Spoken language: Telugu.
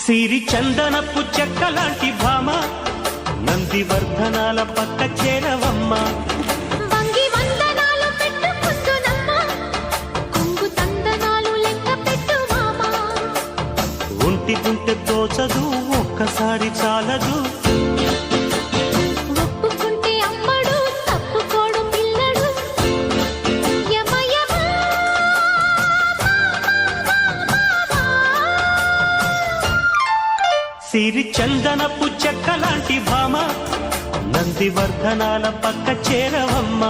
సిరి చందనపు చెక్కలాంటి భామ నందివర్ధనాల పక్క చేరవమ్మ. వంగి వందనాలు పెట్టుకుందునమ్మ, కొంగు తందనాలు లెక్క పెట్టు మామ. ఒంటి గుంటె తోచదు ఒక్కసారి చాలదు, ఒప్పుకుంటే అమ్మడు తప్పుకోడు పిల్లడు. యమ యమ సిరి చందనపు చెక్కలాంటి భామ నందివర్ధనాల పక్క చేరవమ్మ.